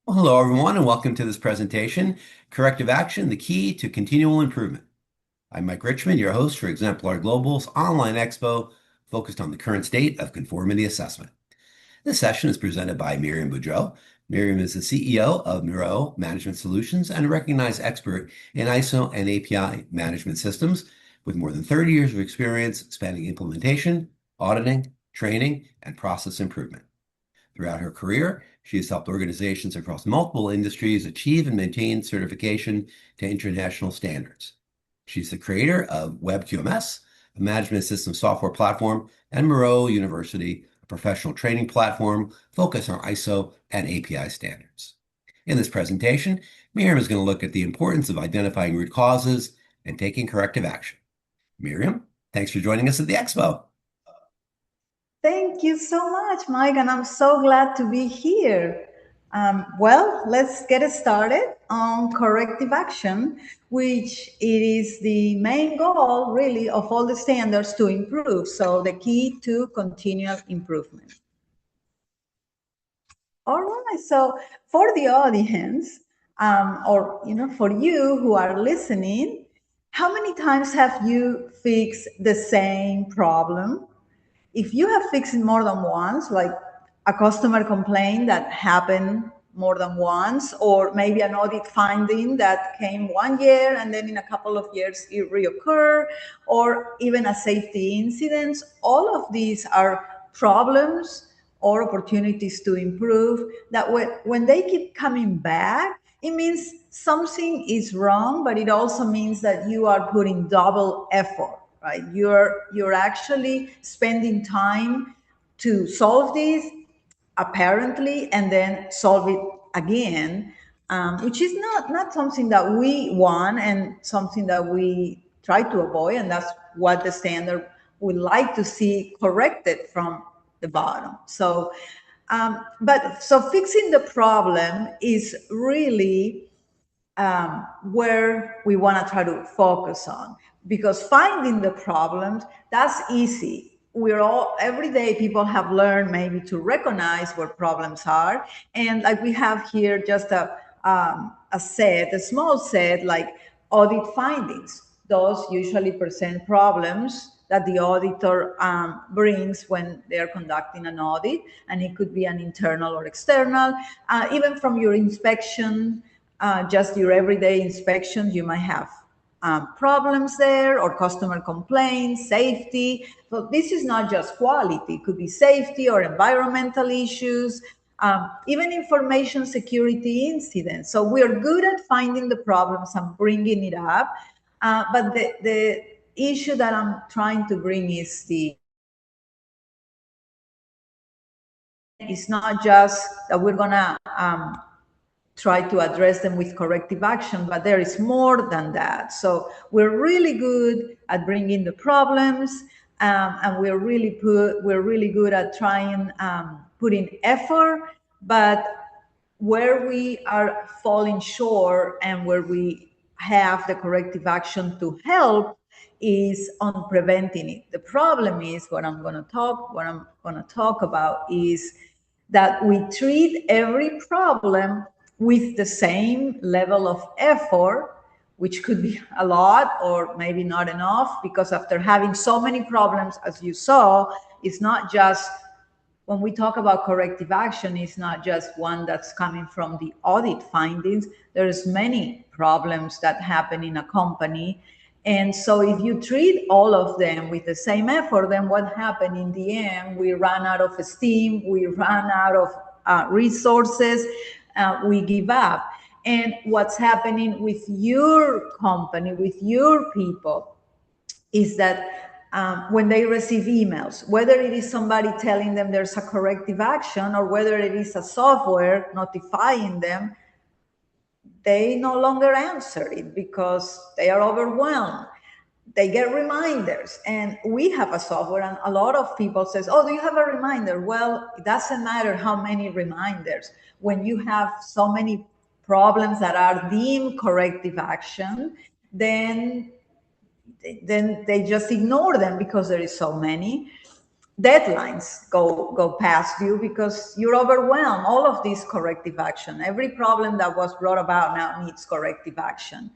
Well, hello, everyone, and welcome to this presentation, Corrective Action, the Key to Continual Improvement. I'm Mike Richmond, your host for Exemplar Global's online expo focused on the current state of conformity assessment. This session is presented by Miriam Boudreaux. Miriam is the CEO of Mireaux Management Solutions and a recognized expert in ISO and API management systems with more than 30 years of experience spanning implementation, auditing, training, and process improvement. Throughout her career, she has helped organizations across multiple industries achieve and maintain certification to international standards. She's the creator of WebQMS, a management system software platform, and Mireaux University, a professional training platform focused on ISO and API standards. In this presentation, Miriam is going to look at the importance of identifying root causes and taking corrective action. Miriam, thanks for joining us at the Expo. Thank you so much, Mike, and I'm so glad to be here. Well, let's get started on corrective action, which it is the main goal, really, of all the standards to improve. So the key to continual improvement. All right, so for the audience, or for you who are listening, how many times have you fixed the same problem? If you have fixed it more than once, like a customer complaint that happened more than once, or maybe an audit finding that came 1 year and then in a couple of years it reoccurred, or even a safety incident, all of these are problems or opportunities to improve that when they keep coming back, it means something is wrong, but it also means that you are putting double effort, right? You're actually spending time to solve this apparently and then solve it again, which is not something that we want and something that we try to avoid, and that's what the standard would like to see corrected from the bottom. So so fixing the problem is really where we want to try to focus on, because finding the problems, that's easy. We're all, every day people have learned maybe to recognize where problems are, and like we have here just a small set, like audit findings. Those usually present problems that the auditor brings when they're conducting an audit, and it could be an internal or external. Even from your inspection, just your everyday inspections, you might have problems there, or customer complaints, safety. So this is not just quality, it could be safety or environmental issues, even information security incidents. So we're good at finding the problems and bringing it up, but the issue that I'm trying to bring is it's not just that we're gonna try to address them with corrective action, but there is more than that. So we're really good at bringing the problems, and we're really good at trying putting effort, but where we are falling short and where we have the corrective action to help is on preventing it. The problem is what I'm going to talk about is that we treat every problem with the same level of effort, which could be a lot or maybe not enough, because after having so many problems, as you saw, it's not just, when we talk about corrective action, it's not just one that's coming from the audit findings. There's many problems that happen in a company. And so if you treat all of them with the same effort, then what happened in the end? We run out of steam, we run out of resources, we give up. And what's happening with your company, with your people, is that when they receive emails, whether it is somebody telling them there's a corrective action or whether it is a software notifying them, they no longer answer it because they are overwhelmed. They get reminders, and we have a software, and a lot of people says, oh, do you have a reminder? Well, it doesn't matter how many reminders. When you have so many problems that are deemed corrective action, then they just ignore them because there is so many. deadlines go past you because you're overwhelmed. All of this corrective action, every problem that was brought about now needs corrective action.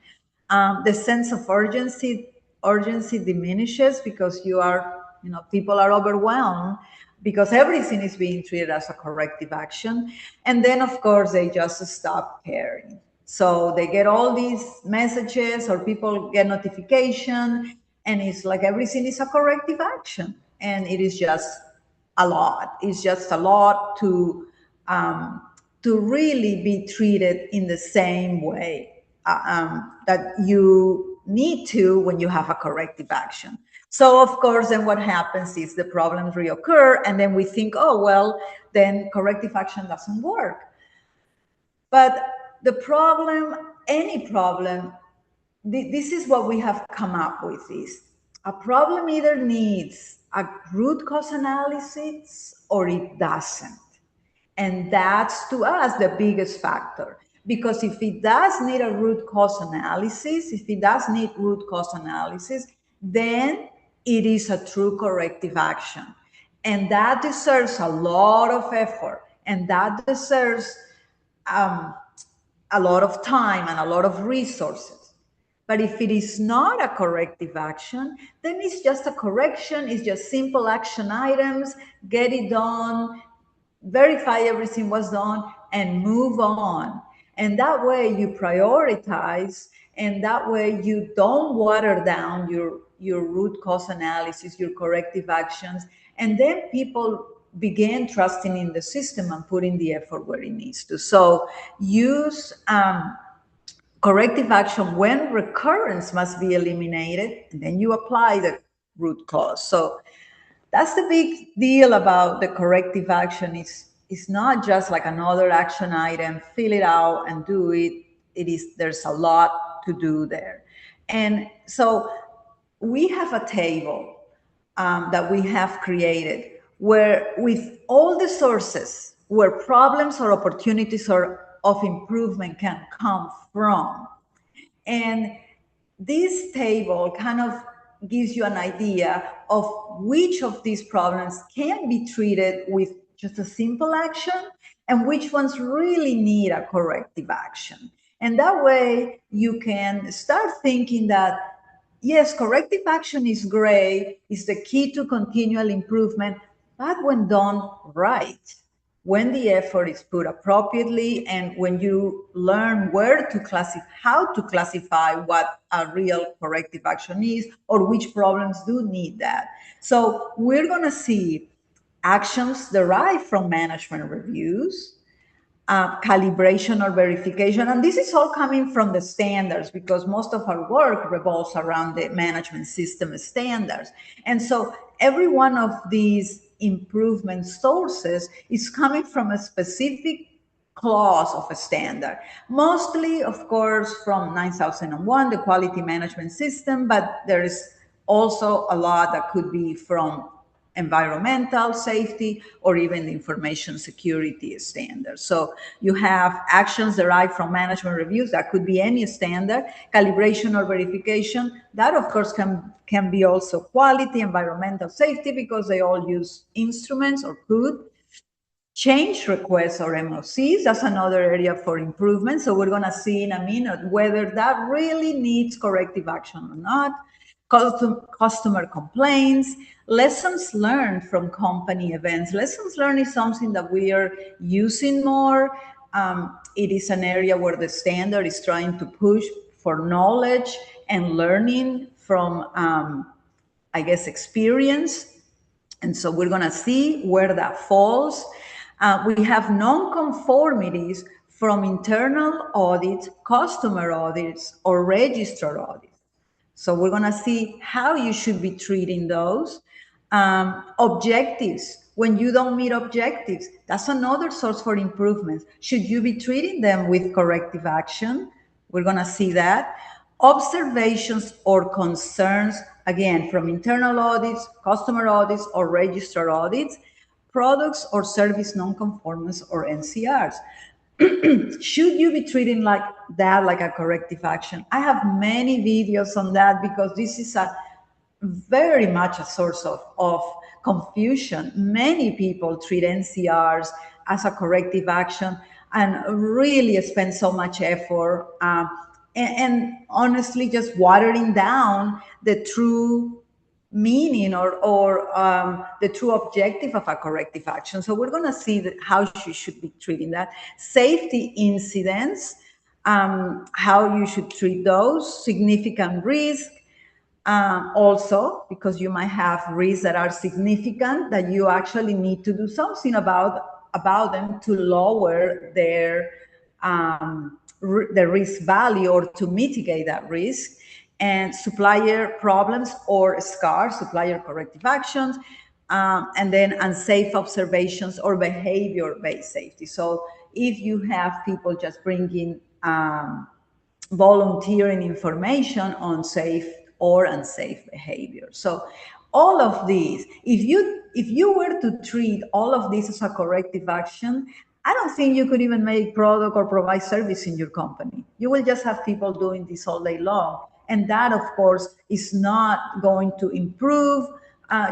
The sense of urgency diminishes because people are overwhelmed because everything is being treated as a corrective action. And then, of course, they just stop caring. So they get all these messages or people get notification, and it's like everything is a corrective action. And it is just a lot. It's just a lot to really be treated in the same way that you need to when you have a corrective action. So of course, then what happens is the problems reoccur, and then we think, oh, well, then corrective action doesn't work. But the problem, any problem, this is what we have come up with is a problem either needs a root cause analysis or it doesn't. And that's, to us, the biggest factor. Because if it does need a root cause analysis, then it is a true corrective action. And that deserves a lot of effort. And that deserves a lot of time and a lot of resources. But if it is not a corrective action, then it's just a correction, it's just simple action items, get it done, verify everything was done, and move on. And that way you prioritize, and that way you don't water down your root cause analysis, your corrective actions, and then people begin trusting in the system and putting the effort where it needs to. So use corrective action when recurrence must be eliminated, and then you apply the root cause. So that's the big deal about the corrective action. It's not just like another action item, fill it out and do it. There's a lot to do there. And so we have a table that we have created where with all the sources where problems or opportunities of improvement can come from. And this table kind of gives you an idea of which of these problems can be treated with just a simple action and which ones really need a corrective action. And that way you can start thinking that, yes, corrective action is great, is the key to continual improvement, but when done right, when the effort is put appropriately, and when you learn how to classify what a real corrective action is or which problems do need that. So we're going to see actions derived from management reviews, calibration or verification. And this is all coming from the standards because most of our work revolves around the management system standards. And so every one of these improvement sources is coming from a specific clause of a standard. Mostly, of course, from 9001, the quality management system, but there is also a lot that could be from environmental safety or even the information security standards. So you have actions derived from management reviews that could be any standard, calibration or verification. That of course can be also quality, environmental safety, because they all use instruments or could. Change requests or MOCs, that's another area for improvement. So we're going to see in a minute whether that really needs corrective action or not. Customer complaints, lessons learned from company events. Lessons learned is something that we are using more. It is an area where the standard is trying to push for knowledge and learning from, experience. And so we're going to see where that falls. We have non-conformities from internal audits, customer audits, or registered audits. So we're going to see how you should be treating those. Objectives, when you don't meet objectives, that's another source for improvements. Should you be treating them with corrective action? We're going to see that. Observations or concerns, again, from internal audits, customer audits, or registered audits. Products or service nonconformance or NCRs. Should you be treating like that, like a corrective action? I have many videos on that because this is a very much a source of confusion. Many people treat NCRs as a corrective action and really spend so much effort and honestly just watering down the true meaning or the true objective of a corrective action. So we're going to see how you should be treating that. Safety incidents, how you should treat those, significant risk, also because you might have risks that are significant that you actually need to do something about them to lower their the risk value or to mitigate that risk, and supplier problems or scars, supplier corrective actions, and then unsafe observations or behavior-based safety. So if you have people just bringing volunteering information on safe or unsafe behavior. So all of these, if you were to treat all of this as a corrective action, I don't think you could even make product or provide service in your company. You will just have people doing this all day long. And that, of course, is not going to improve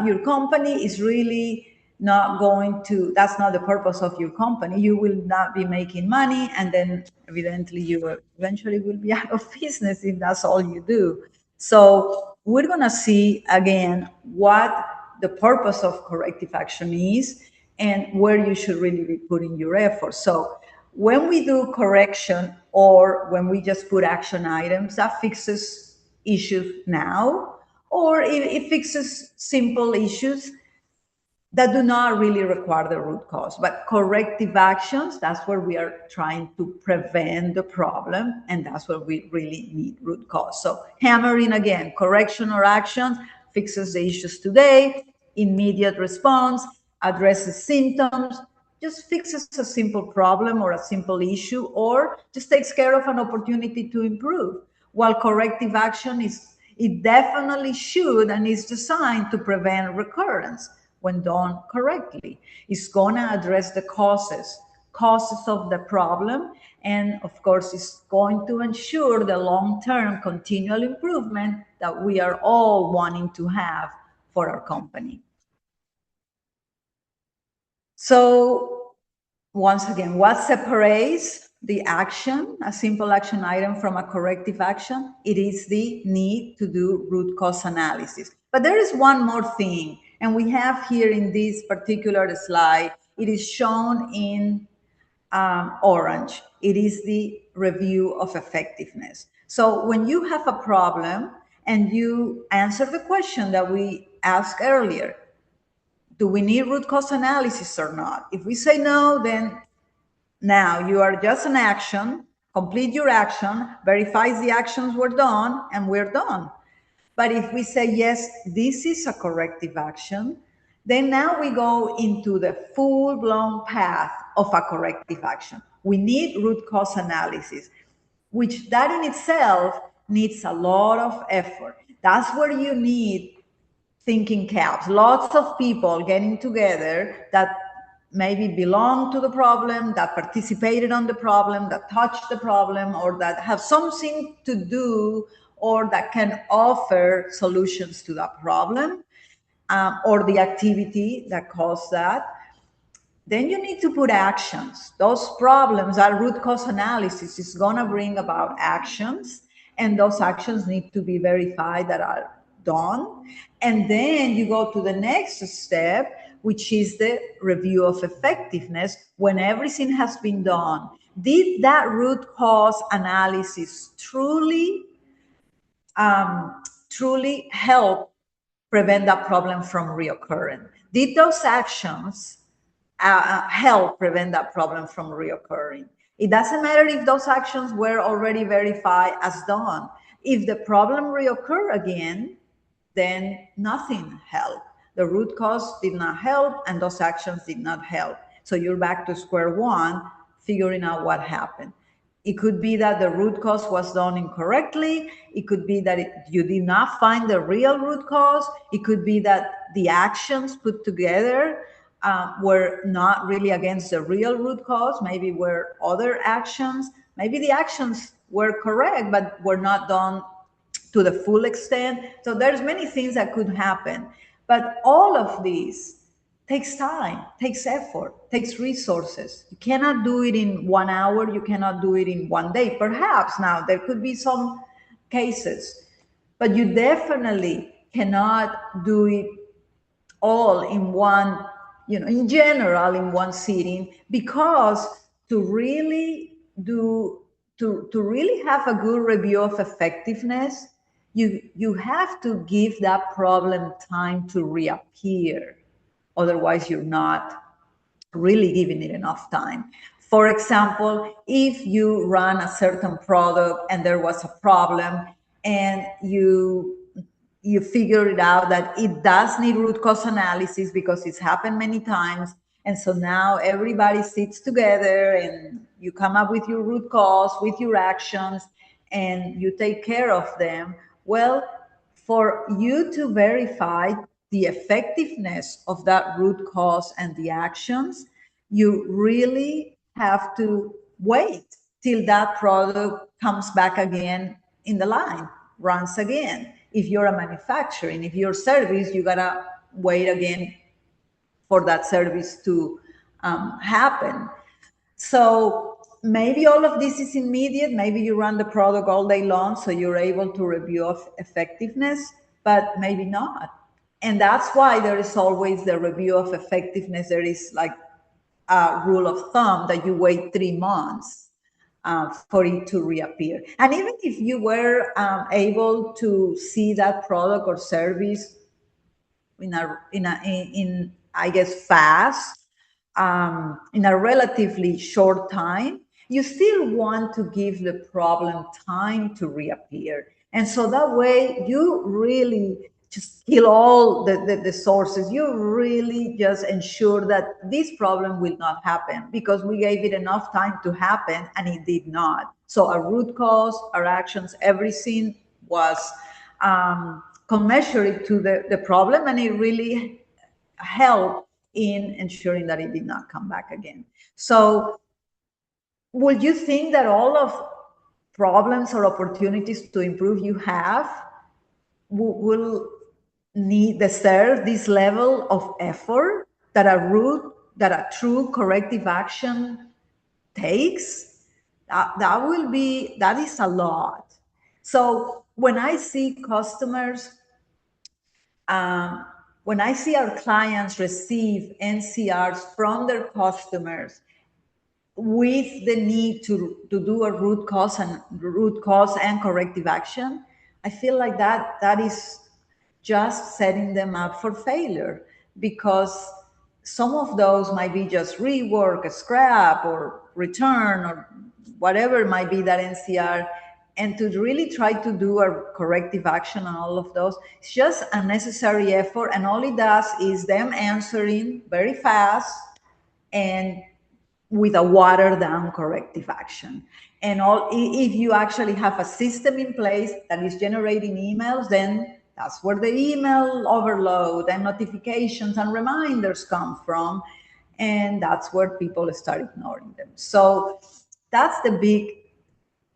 your company. Is really not going to, that's not the purpose of your company. You will not be making money, and then evidently you eventually will be out of business if that's all you do. So we're going to see again what the purpose of corrective action is and where you should really be putting your effort. So when we do correction or when we just put action items, that fixes issues now, or it fixes simple issues that do not really require the root cause. But corrective actions, that's where we are trying to prevent the problem, and that's where we really need root cause. So hammering again, correction or actions fixes the issues today, immediate response, addresses symptoms, just fixes a simple problem or a simple issue, or just takes care of an opportunity to improve. While corrective action it definitely should and is designed to prevent recurrence when done correctly. It's going to address the causes of the problem, and of course it's going to ensure the long-term continual improvement that we are all wanting to have for our company. So once again, what separates the action, a simple action item, from a corrective action? It is the need to do root cause analysis. But there is one more thing, and we have here in this particular slide, it is shown in orange. It is the review of effectiveness. So when you have a problem and you answer the question that we asked earlier, do we need root cause analysis or not? If we say no, then now you are just an action, complete your action, verifies the actions were done, and we're done. But if we say, yes, this is a corrective action, then now we go into the full-blown path of a corrective action. We need root cause analysis, which that in itself needs a lot of effort. That's where you need thinking caps, lots of people getting together that maybe belong to the problem, that participated on the problem, that touched the problem, or that have something to do or that can offer solutions to that problem, or the activity that caused that. Then you need to put actions. Those problems, our root cause analysis is going to bring about actions, and those actions need to be verified that are done. And then you go to the next step, which is the review of effectiveness. When everything has been done, did that root cause analysis truly help prevent that problem from reoccurring? Did those actions help prevent that problem from reoccurring? It doesn't matter if those actions were already verified as done. If the problem reoccur again, then nothing helped. The root cause did not help, and those actions did not help. So you're back to square one, figuring out what happened. It could be that the root cause was done incorrectly. It could be that you did not find the real root cause. It could be that the actions put together were not really against the real root cause. Maybe were other actions. Maybe the actions were correct, but were not done to the full extent. So there's many things that could happen, but all of these takes time, takes effort, takes resources. You cannot do it in 1 hour. You cannot do it in one day. Perhaps now there could be some cases, but you definitely cannot do it all in one, in general, in one sitting, because to really have a good review of effectiveness, you have to give that problem time to reappear. Otherwise, you're not really giving it enough time. For example, if you run a certain product and there was a problem, and you figure it out that it does need root cause analysis because it's happened many times, and so now everybody sits together and you come up with your root cause, with your actions, and you take care of them. Well, for you to verify the effectiveness of that root cause and the actions, you really have to wait till that product comes back again in the line, runs again. If you're a manufacturing, if you're service, you gotta wait again for that service to happen. So maybe all of this is immediate. Maybe you run the product all day long, so you're able to review of effectiveness, but maybe not. And that's why there is always the review of effectiveness. There is like a rule of thumb that you wait 3 months for it to reappear. And even if you were able to see that product or service in I guess fast, in a relatively short time, you still want to give the problem time to reappear. And so that way you really just kill all the sources. You really just ensure that this problem will not happen because we gave it enough time to happen and it did not. So our root cause, our actions, everything was commensurate to the problem, and it really helped in ensuring that it did not come back again. So would you think that all of problems or opportunities to improve you have will deserve this level of effort that a true corrective action takes? That is a lot. So when I see customers, when I see our clients receive NCRs from their customers with the need to do a root cause and corrective action, I feel like that is just setting them up for failure, because some of those might be just rework, a scrap, or return, or whatever it might be that NCR. And to really try to do a corrective action on all of those, it's just a necessary effort. And all it does is them answering very fast and with a watered down corrective action. And if you actually have a system in place that is generating emails, then that's where the email overload and notifications and reminders come from. And that's where people start ignoring them. So that's the big,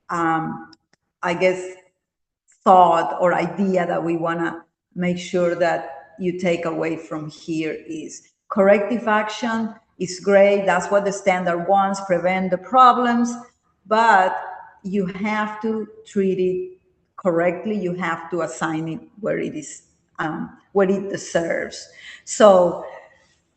I guess, thought or idea that we want to make sure that you take away from here is corrective action is great. That's what the standard wants, prevent the problems, but you have to treat it correctly. You have to assign it where it is, where it deserves. So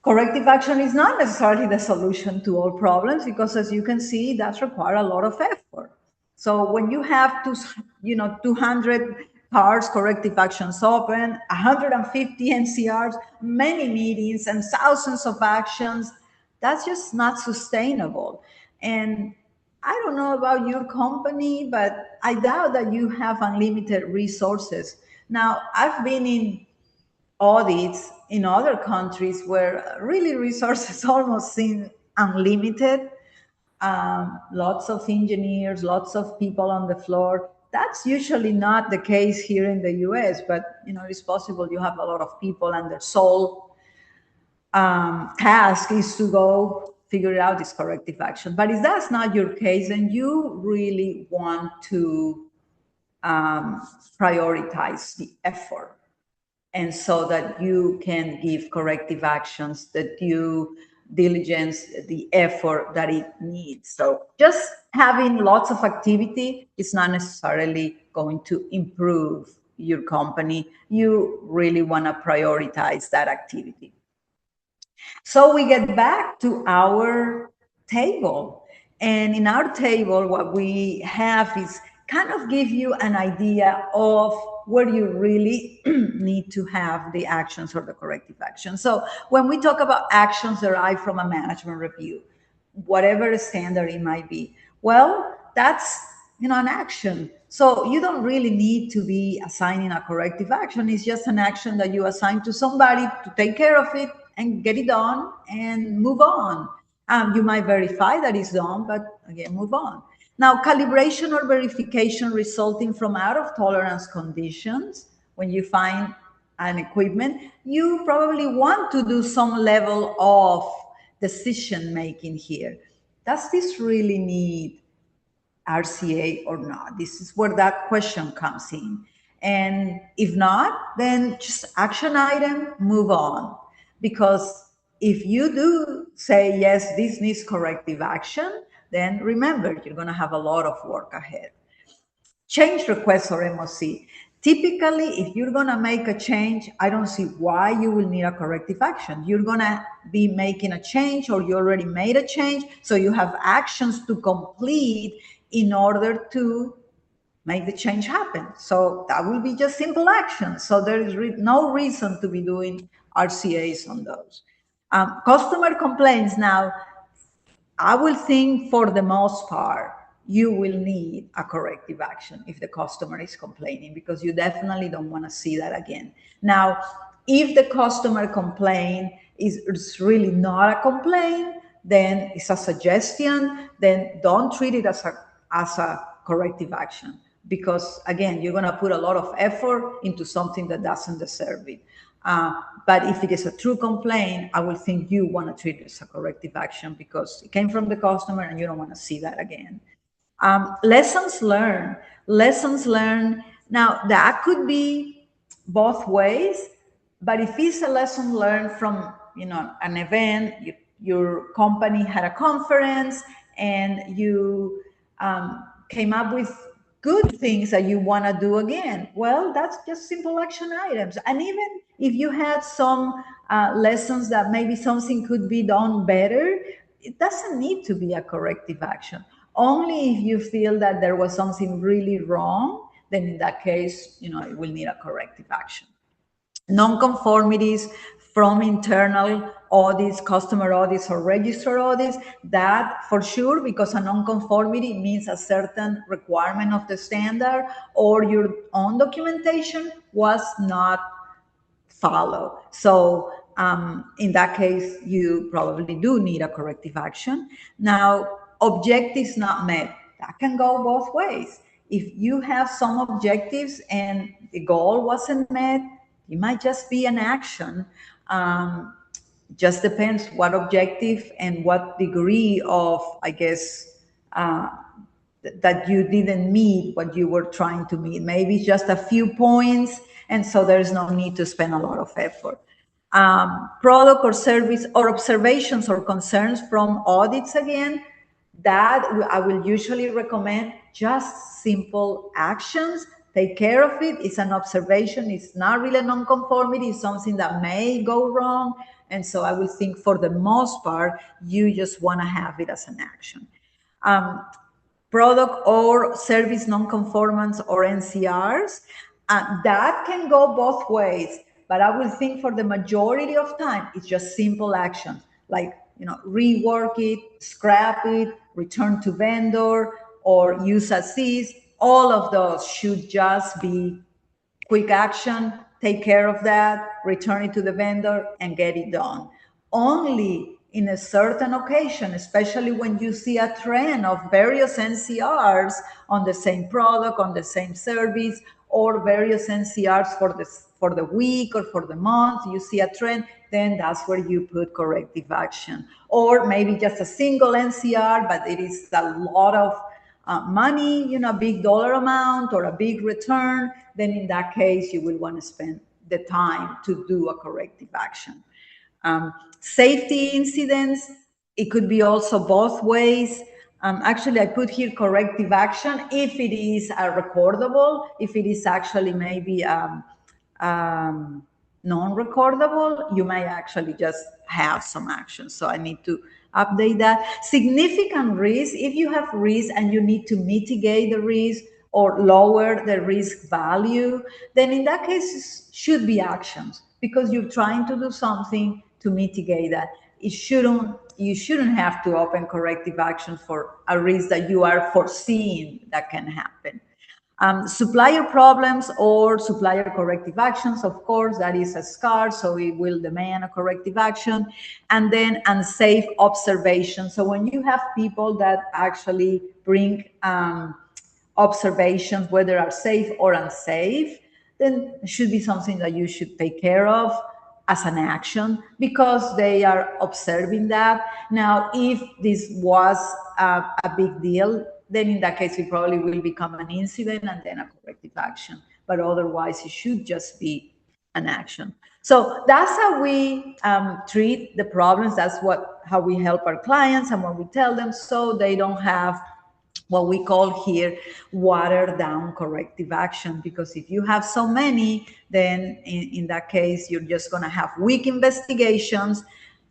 corrective action is not necessarily the solution to all problems, because as you can see, that's require a lot of effort. So when you have 200 cards, corrective actions open, 150 NCRs, many meetings, and thousands of actions, that's just not sustainable. And I don't know about your company, but I doubt that you have unlimited resources. Now, I've been in audits in other countries where really resources almost seem unlimited. Lots of engineers, lots of people on the floor. That's usually not the case here in the US, but it's possible you have a lot of people and their sole task is to go figure out this corrective action. But if that's not your case, then you really want to prioritize the effort, and so that you can give corrective actions, that you diligence the effort that it needs. So just having lots of activity is not necessarily going to improve your company. You really want to prioritize that activity. So we get back to our table. And in our table, what we have is kind of give you an idea of where you really need to have the actions or the corrective actions. So when we talk about actions derived from a management review, whatever standard it might be, well, that's an action. So you don't really need to be assigning a corrective action. It's just an action that you assign to somebody to take care of it and get it done and move on. You might verify that it's done, but again, move on. Now, calibration or verification resulting from out of tolerance conditions, when you find an equipment, you probably want to do some level of decision making here. Does this really need RCA or not? This is where that question comes in. And if not, then just action item, move on. Because if you do say, yes, this needs corrective action, then remember, you're going to have a lot of work ahead. Change request or MOC. Typically, if you're going to make a change, I don't see why you will need a corrective action. You're going to be making a change, or you already made a change, so you have actions to complete in order to make the change happen. So that will be just simple actions. So there is no reason to be doing RCAs on those. Customer complaints. Now, I will think for the most part, you will need a corrective action if the customer is complaining, because you definitely don't want to see that again. Now, if the customer complaint is really not a complaint, then it's a suggestion, then don't treat it as a corrective action, because again, you're going to put a lot of effort into something that doesn't deserve it. But if it is a true complaint, I will think you want to treat it as a corrective action because it came from the customer and you don't want to see that again. Lessons learned. Lessons learned. Now, that could be both ways, but if it's a lesson learned from an event, your company had a conference and you came up with good things that you want to do again, well, that's just simple action items. And even if you had some lessons that maybe something could be done better, it doesn't need to be a corrective action. Only if you feel that there was something really wrong, then in that case, it will need a corrective action. Non-conformities from internal audits, customer audits, or register audits, that for sure, because a non-conformity means a certain requirement of the standard or your own documentation was not followed. So in that case, you probably do need a corrective action. Now, objectives not met, that can go both ways. If you have some objectives and the goal wasn't met, it might just be an action. Just depends what objective and what degree of, I guess, that you didn't meet what you were trying to meet. Maybe just a few points, and so there's no need to spend a lot of effort. Product or service or observations or concerns from audits, again, that I will usually recommend just simple actions. Take care of it. It's an observation. It's not really a non-conformity. It's something that may go wrong. And so I will think for the most part, you just want to have it as an action. Product or service non-conformance or NCRs, that can go both ways. But I will think for the majority of time, it's just simple actions like, rework it, scrap it, return to vendor, or use as is. All of those should just be quick action, take care of that, return it to the vendor, and get it done. Only in a certain occasion, especially when you see a trend of various NCRs on the same product, on the same service, or various NCRs for the week or for the month, you see a trend, then that's where you put corrective action. Or maybe just a single NCR, but it is a lot of money, a big dollar amount or a big return, then in that case, you will want to spend the time to do a corrective action. Safety incidents, it could be also both ways. Actually, I put here corrective action if it is recordable, if it is actually maybe non-recordable, you may actually just have some action. So I need to update that. Significant risk, if you have risk and you need to mitigate the risk or lower the risk value, then in that case, should be actions because you're trying to do something to mitigate that. You shouldn't have to open corrective action for a risk that you are foreseeing that can happen. Supplier problems or supplier corrective actions, of course, that is a scarce, so it will demand a corrective action. And then unsafe observation. So when you have people that actually bring observations, whether are safe or unsafe, then it should be something that you should take care of as an action because they are observing that. Now, if this was a big deal, then in that case, it probably will become an incident and then a corrective action. But otherwise, it should just be an action. So that's how we treat the problems. That's how we help our clients and what we tell them so they don't have what we call here watered down corrective action. Because if you have so many, then in that case, you're just going to have weak investigations,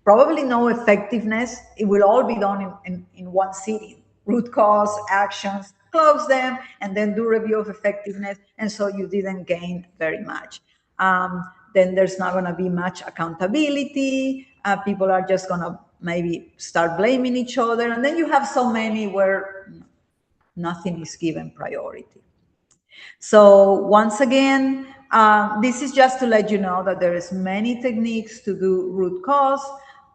probably no effectiveness. It will all be done in one sitting. Root cause, actions, close them, and then do review of effectiveness. And so you didn't gain very much. Then there's not going to be much accountability. People are just going to maybe start blaming each other. And then you have so many where nothing is given priority. So once again, this is just to let you know that there is many techniques to do root cause.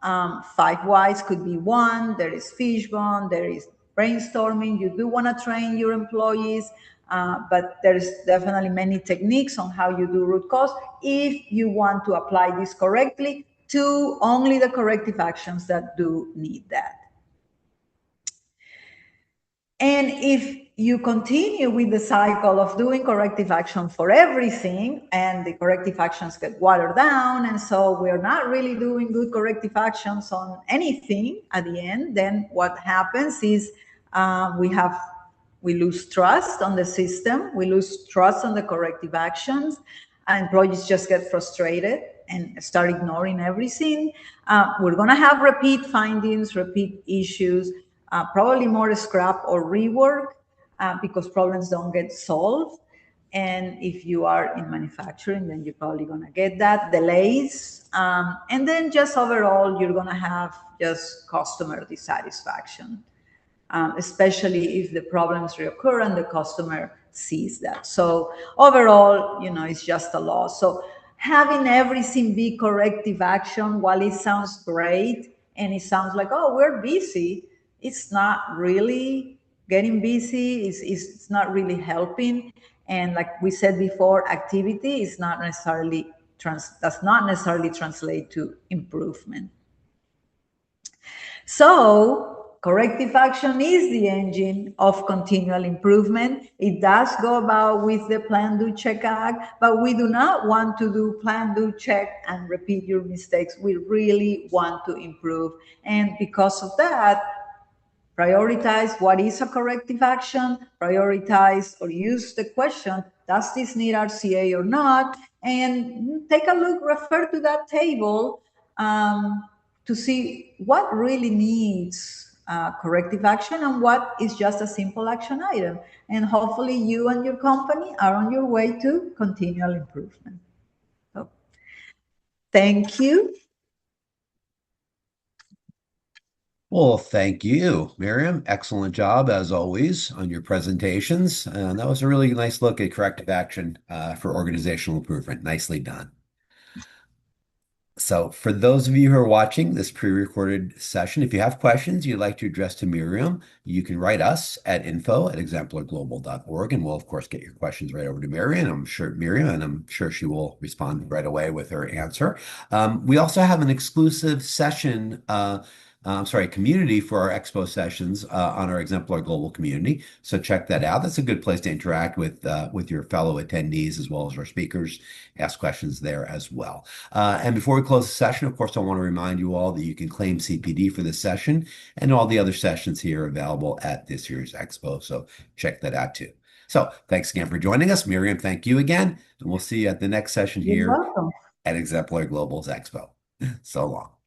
5 whys could be one. There is fishbone. There is brainstorming. You do want to train your employees, but there's definitely many techniques on how you do root cause if you want to apply this correctly to only the corrective actions that do need that. And if you continue with the cycle of doing corrective action for everything and the corrective actions get watered down, and so we're not really doing good corrective actions on anything at the end, then what happens is we lose trust on the system, we lose trust on the corrective actions, and employees just get frustrated and start ignoring everything. We're going to have repeat findings, repeat issues, probably more scrap or rework because problems don't get solved. And if you are in manufacturing, then you're probably going to get that, delays. And then just overall, you're going to have just customer dissatisfaction, especially if the problems reoccur and the customer sees that. So overall, it's just a loss. So having everything be corrective action, while it sounds great and it sounds like, oh, we're busy, it's not really getting busy. It's not really helping. And like we said before, activity is not necessarily does not necessarily translate to improvement. So corrective action is the engine of continual improvement. It does go about with the plan, do, check, act, but we do not want to do plan, do, check, and repeat your mistakes. We really want to improve. And because of that, prioritize what is a corrective action, prioritize or use the question, does this need RCA or not? And take a look, refer to that table to see what really needs corrective action and what is just a simple action item. And hopefully you and your company are on your way to continual improvement. So, thank you. Well, thank you, Miriam. Excellent job, as always, on your presentations. And that was a really nice look at corrective action for organizational improvement. Nicely done. So for those of you who are watching this pre-recorded session, if you have questions you'd like to address to Miriam, you can write us at info@exemplarglobal.org, and we'll, of course, get your questions right over to Miriam. I'm sure she will respond right away with her answer. We also have an exclusive session community for our expo sessions on our Exemplar Global community. So check that out. That's a good place to interact with your fellow attendees as well as our speakers. Ask questions there as well. And before we close the session, of course, I want to remind you all that you can claim CPD for this session, and all the other sessions here are available at this year's expo. So check that out too. So thanks again for joining us. Miriam, thank you again. And we'll see you at the next session You're here welcome. at Exemplar Global's Expo. So long.